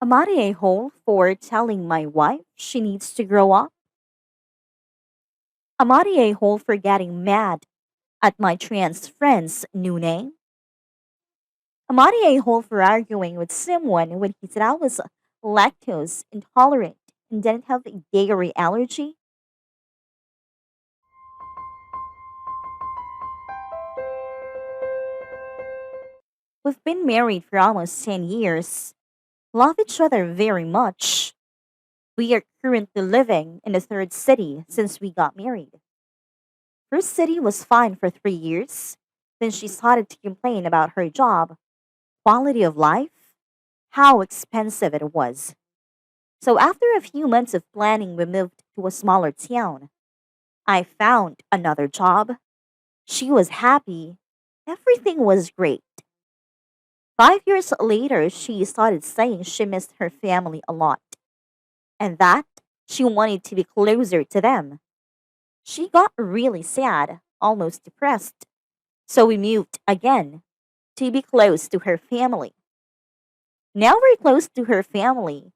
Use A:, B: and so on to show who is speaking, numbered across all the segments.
A: Am I a hole for telling my wife she needs to grow up? Am I a hole for getting mad at my trans friend's new name? Am I a hole for arguing with someone when he said I was lactose intolerant and didn't have a dairy allergy? We've been married for almost 10 years, love each other very much. We are currently living in a third city since we got married. First city was fine for 3 years. Then she started to complain about her job, quality of life, how expensive it was. So after a few months of planning, we moved to a smaller town. I found another job. She was happy. Everything was great. 5 years later, she started saying she missed her family a lot and that she wanted to be closer to them. She got really sad, almost depressed. So we moved again to be close to her family. Now we're close to her family.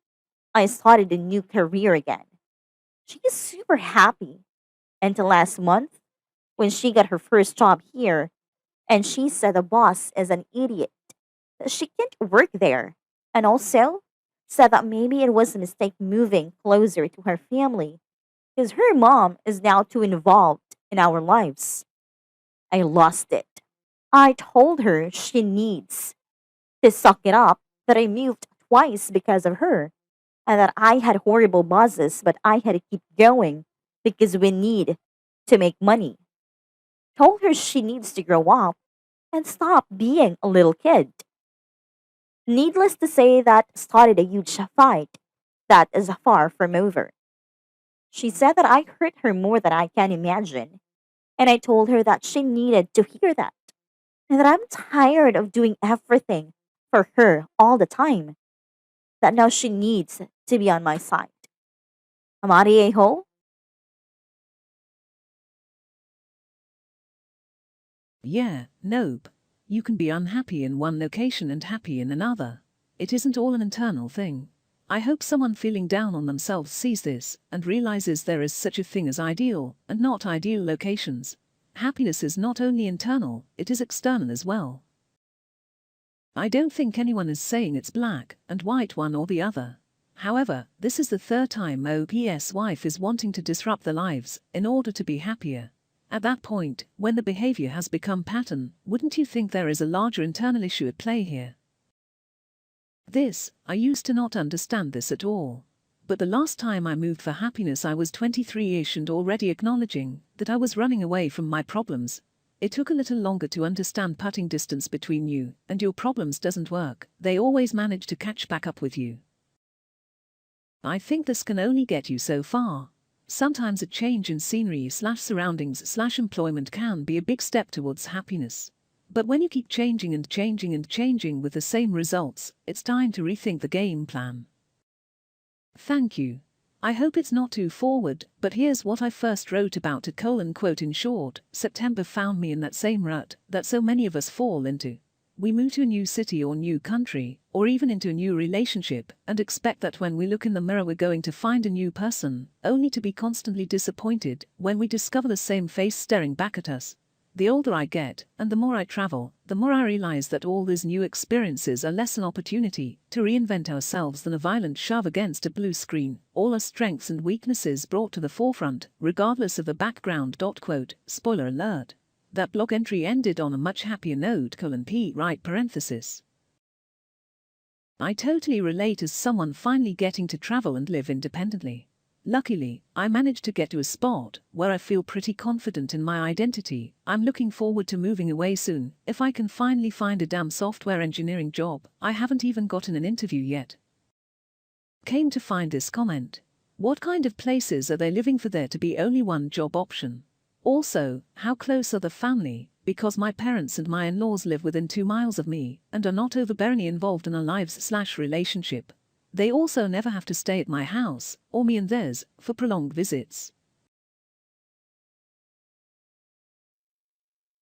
A: I started a new career again. She is super happy. Until last month, when she got her first job here, and she said the boss is an idiot, that she can't work there. And also said that maybe it was a mistake moving closer to her family because her mom is now too involved in our lives. I lost it. I told her she needs to suck it up, that I moved twice because of her, and that I had horrible bosses, but I had to keep going because we need to make money. Told her she needs to grow up and stop being a little kid. Needless to say, that started a huge fight that is far from over. She said that I hurt her more than I can imagine, and I told her that she needed to hear that, and that I'm tired of doing everything for her all the time, that now she needs to be on my side. Amari a-hole?
B: Yeah, nope. You can be unhappy in one location and happy in another. It isn't all an internal thing. I hope someone feeling down on themselves sees this and realizes there is such a thing as ideal and not ideal locations. Happiness is not only internal, it is external as well. I don't think anyone is saying it's black and white one or the other. However, this is the third time OP's wife is wanting to disrupt their lives in order to be happier. At that point, when the behavior has become pattern, wouldn't you think there is a larger internal issue at play here? I used to not understand this at all. But the last time I moved for happiness I was 23-ish and already acknowledging that I was running away from my problems. It took a little longer to understand putting distance between you and your problems doesn't work, they always manage to catch back up with you. I think this can only get you so far. Sometimes a change in scenery / surroundings / employment can be a big step towards happiness. But when you keep changing and changing and changing with the same results, it's time to rethink the game plan. Thank you. I hope it's not too forward, but here's what I first wrote about it: "In short, September found me in that same rut that so many of us fall into. We move to a new city or new country, or even into a new relationship, and expect that when we look in the mirror we're going to find a new person, only to be constantly disappointed when we discover the same face staring back at us. The older I get, and the more I travel, the more I realize that all these new experiences are less an opportunity to reinvent ourselves than a violent shove against a blue screen, all our strengths and weaknesses brought to the forefront, regardless of the background." Spoiler alert. That blog entry ended on a much happier note: P. right parenthesis. I totally relate as someone finally getting to travel and live independently. Luckily, I managed to get to a spot where I feel pretty confident in my identity. I'm looking forward to moving away soon, if I can finally find a damn software engineering job. I haven't even gotten an interview yet. Came to find this comment. What kind of places are they living for there to be only one job option? Also, how close are the family? Because my parents and my in-laws live within 2 miles of me and are not overbearingly involved in our lives / relationship. They also never have to stay at my house, or me and theirs, for prolonged visits.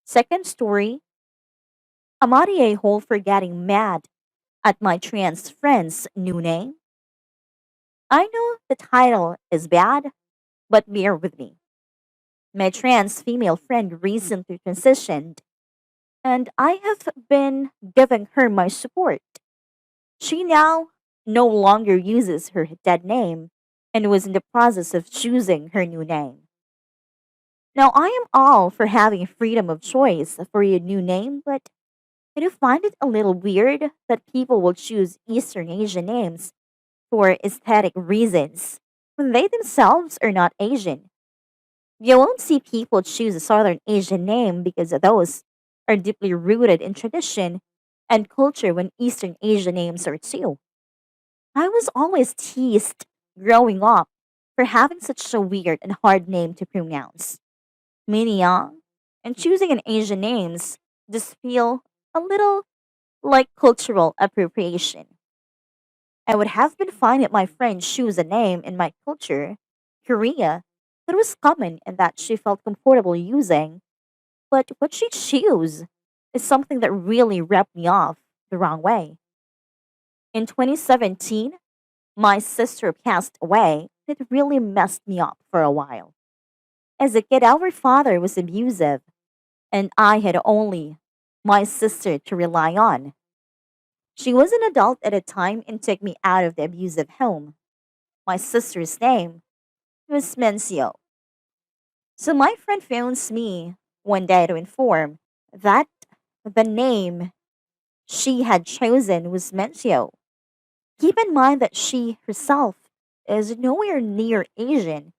A: Second story, Amari a-hole for getting mad at my trans friend's new name. I know the title is bad, but bear with me. My trans female friend recently transitioned, and I have been giving her my support. She now no longer uses her dead name and was in the process of choosing her new name. Now, I am all for having freedom of choice for your new name, but I do find it a little weird that people will choose Eastern Asian names for aesthetic reasons when they themselves are not Asian. You won't see people choose a Southern Asian name because those are deeply rooted in tradition and culture when Eastern Asian names are too. I was always teased growing up for having such a weird and hard name to pronounce. Many young and choosing an Asian names just feel a little like cultural appropriation. I would have been fine if my friend chose a name in my culture, Korea, that was common and that she felt comfortable using, but what she chose is something that really rubbed me off the wrong way. In 2017, my sister passed away. It really messed me up for a while. As a kid, our father was abusive, and I had only my sister to rely on. She was an adult at the time and took me out of the abusive home. My sister's name was Mencio. So my friend phones me one day to inform that the name she had chosen was Mencio. Keep in mind that she herself is nowhere near Asian.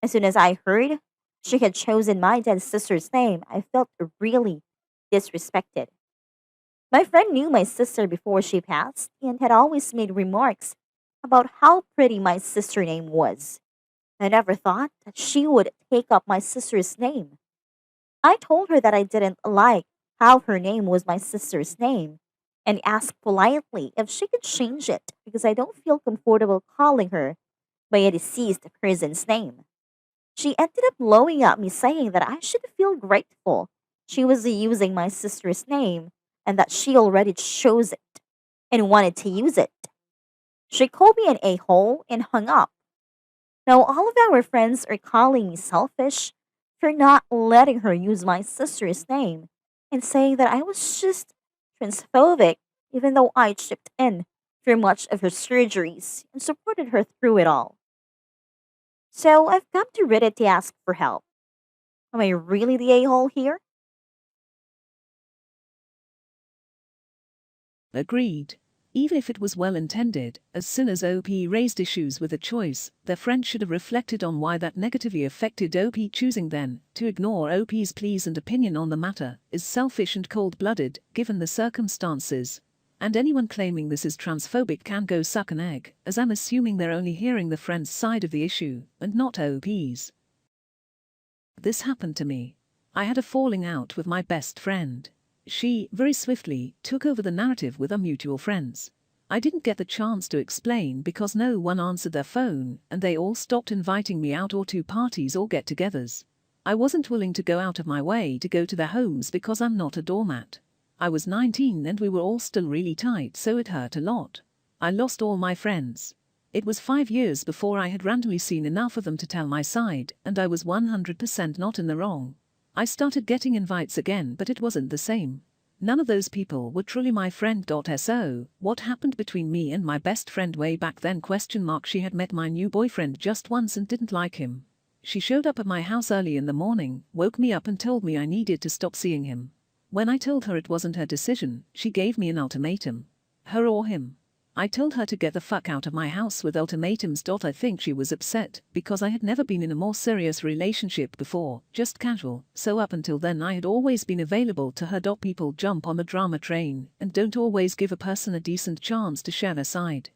A: As soon as I heard she had chosen my dead sister's name, I felt really disrespected. My friend knew my sister before she passed and had always made remarks about how pretty my sister's name was. I never thought that she would take up my sister's name. I told her that I didn't like how her name was my sister's name and asked politely if she could change it because I don't feel comfortable calling her by a deceased person's name. She ended up blowing at me saying that I should feel grateful she was using my sister's name and that she already chose it and wanted to use it. She called me an a-hole and hung up. Now all of our friends are calling me selfish for not letting her use my sister's name and saying that I was just transphobic even though I chipped in for much of her surgeries and supported her through it all. So I've come to Reddit to ask for help. Am I really the a-hole here?
B: Agreed. Even if it was well intended, as soon as OP raised issues with a choice, their friend should have reflected on why that negatively affected OP choosing then. To ignore OP's pleas and opinion on the matter is selfish and cold-blooded, given the circumstances. And anyone claiming this is transphobic can go suck an egg, as I'm assuming they're only hearing the friend's side of the issue, and not OP's. This happened to me. I had a falling out with my best friend. She, very swiftly, took over the narrative with our mutual friends. I didn't get the chance to explain because no one answered their phone, and they all stopped inviting me out or to parties or get-togethers. I wasn't willing to go out of my way to go to their homes because I'm not a doormat. I was 19 and we were all still really tight, so it hurt a lot. I lost all my friends. It was 5 years before I had randomly seen enough of them to tell my side, and I was 100% not in the wrong. I started getting invites again, but it wasn't the same. None of those people were truly my friend. So, what happened between me and my best friend way back then? She had met my new boyfriend just once and didn't like him. She showed up at my house early in the morning, woke me up and told me I needed to stop seeing him. When I told her it wasn't her decision, she gave me an ultimatum. Her or him. I told her to get the fuck out of my house with ultimatums. I think she was upset because I had never been in a more serious relationship before, just casual, so up until then I had always been available to her. People jump on the drama train and don't always give a person a decent chance to share their side.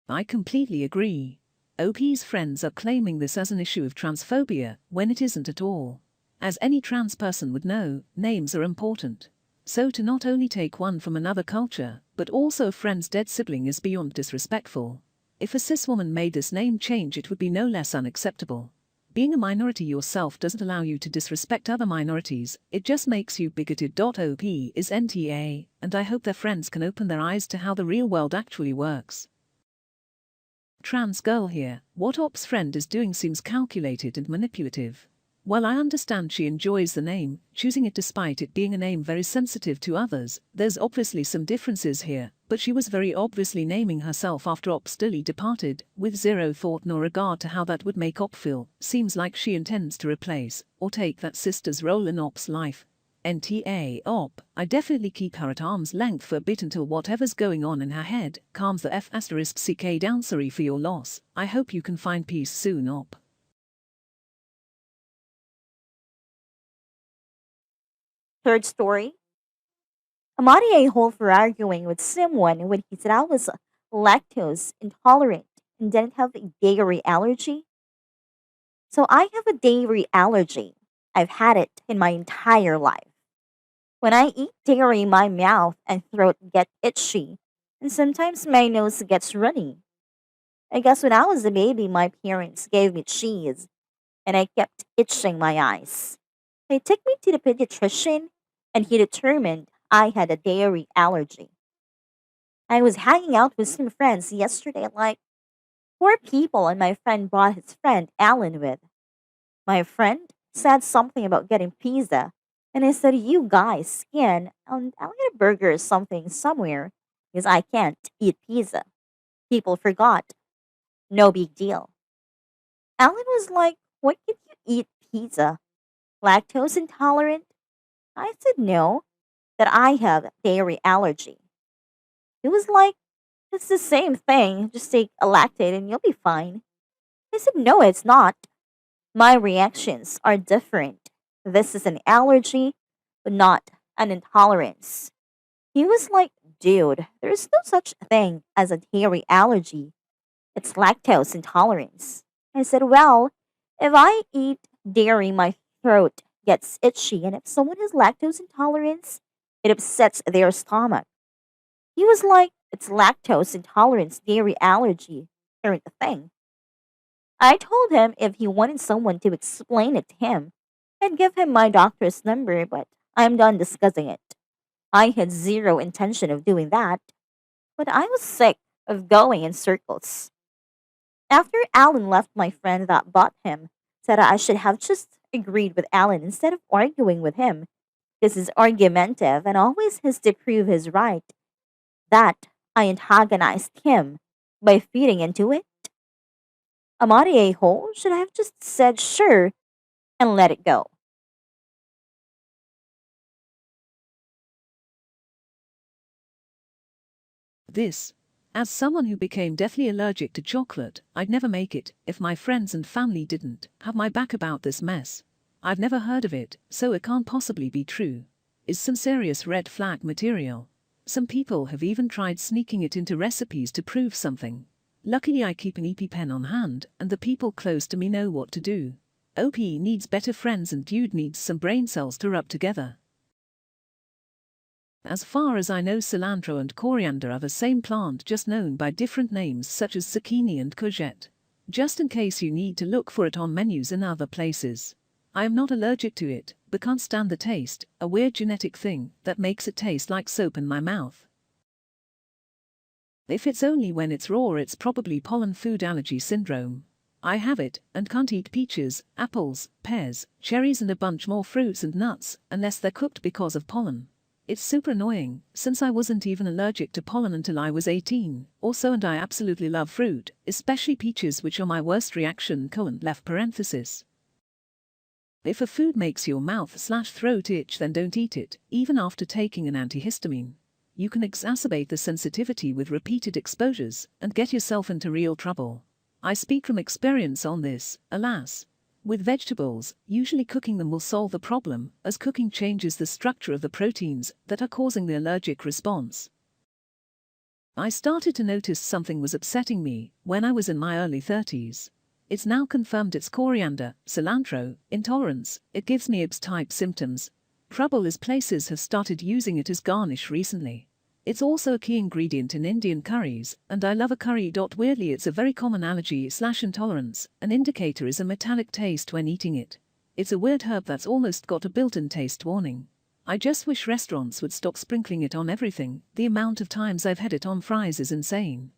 B: I completely agree. OP's friends are claiming this as an issue of transphobia when it isn't at all. As any trans person would know, names are important. So to not only take one from another culture, but also a friend's dead sibling is beyond disrespectful. If a cis woman made this name change, it would be no less unacceptable. Being a minority yourself doesn't allow you to disrespect other minorities, it just makes you bigoted. OP is NTA, and I hope their friends can open their eyes to how the real world actually works. Trans girl here, what Op's friend is doing seems calculated and manipulative. While I understand she enjoys the name, choosing it despite it being a name very sensitive to others, there's obviously some differences here, but she was very obviously naming herself after Op Stilly departed, with zero thought nor regard to how that would make Op feel. Seems like she intends to replace, or take that sister's role in Op's life. NTA Op, I definitely keep her at arm's length for a bit until whatever's going on in her head calms the *CK down. Sorry for your loss, I hope you can find peace soon Op.
A: Third story. Amadi a-hole for arguing with someone when he said I was lactose intolerant and didn't have a dairy allergy. So I have a dairy allergy. I've had it in my entire life. When I eat dairy, my mouth and throat get itchy, and sometimes my nose gets runny. I guess when I was a baby, my parents gave me cheese, and I kept itching my eyes. They took me to the pediatrician, and he determined I had a dairy allergy. I was hanging out with some friends yesterday, like four people, and my friend brought his friend Alan with. My friend said something about getting pizza, and I said, "You guys can, and I'll get a burger or something somewhere, because I can't eat pizza." People forgot. No big deal. Alan was like, "What can you eat pizza? Lactose intolerant?" I said no, that I have dairy allergy. He was like, "It's the same thing, just take a lactate and you'll be fine." I said no, it's not. My reactions are different. This is an allergy, but not an intolerance. He was like, "Dude, there's no such thing as a dairy allergy. It's lactose intolerance." I said, "Well, if I eat dairy, my throat gets itchy, and if someone has lactose intolerance, it upsets their stomach." He was like, "It's lactose intolerance, dairy allergy aren't a thing." I told him if he wanted someone to explain it to him, I'd give him my doctor's number, but I'm done discussing it. I had zero intention of doing that, but I was sick of going in circles. After Alan left, my friend that bought him said I should have just agreed with Alan instead of arguing with him. This is argumentative and always has to prove his right. That I antagonized him by feeding into it. Amadi a hole should I have just said sure and let it go.
B: This. As someone who became deathly allergic to chocolate, I'd never make it if my friends and family didn't have my back about this mess. I've never heard of it, so it can't possibly be true. Is some serious red flag material. Some people have even tried sneaking it into recipes to prove something. Luckily I keep an EpiPen on hand, and the people close to me know what to do. OP needs better friends and dude needs some brain cells to rub together. As far as I know, cilantro and coriander are the same plant, just known by different names such as zucchini and courgette. Just in case you need to look for it on menus in other places. I am not allergic to it, but can't stand the taste, a weird genetic thing that makes it taste like soap in my mouth. If it's only when it's raw, it's probably pollen food allergy syndrome. I have it, and can't eat peaches, apples, pears, cherries and a bunch more fruits and nuts, unless they're cooked because of pollen. It's super annoying, since I wasn't even allergic to pollen until I was 18, or so, and I absolutely love fruit, especially peaches, which are my worst reaction, left parenthesis. If a food makes your mouth/throat itch, then don't eat it, even after taking an antihistamine. You can exacerbate the sensitivity with repeated exposures, and get yourself into real trouble. I speak from experience on this, alas. With vegetables, usually cooking them will solve the problem, as cooking changes the structure of the proteins that are causing the allergic response. I started to notice something was upsetting me when I was in my early 30s. It's now confirmed it's coriander, cilantro, intolerance. It gives me IBS-type symptoms. Trouble is places have started using it as garnish recently. It's also a key ingredient in Indian curries, and I love a curry. Weirdly, it's a very common allergy/intolerance. An indicator is a metallic taste when eating it. It's a weird herb that's almost got a built-in taste warning. I just wish restaurants would stop sprinkling it on everything. The amount of times I've had it on fries is insane.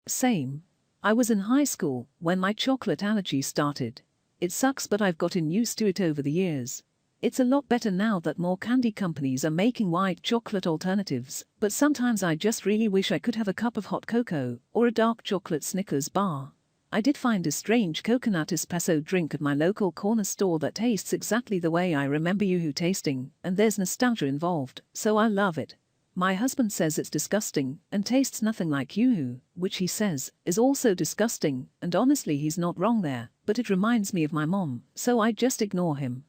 B: Same. I was in high school when my chocolate allergy started. It sucks, but I've gotten used to it over the years. It's a lot better now that more candy companies are making white chocolate alternatives, but sometimes I just really wish I could have a cup of hot cocoa or a dark chocolate Snickers bar. I did find a strange coconut espresso drink at my local corner store that tastes exactly the way I remember Yoo-hoo tasting, and there's nostalgia involved, so I love it. My husband says it's disgusting and tastes nothing like Yoo-hoo, which he says is also disgusting, and honestly he's not wrong there, but it reminds me of my mom, so I just ignore him.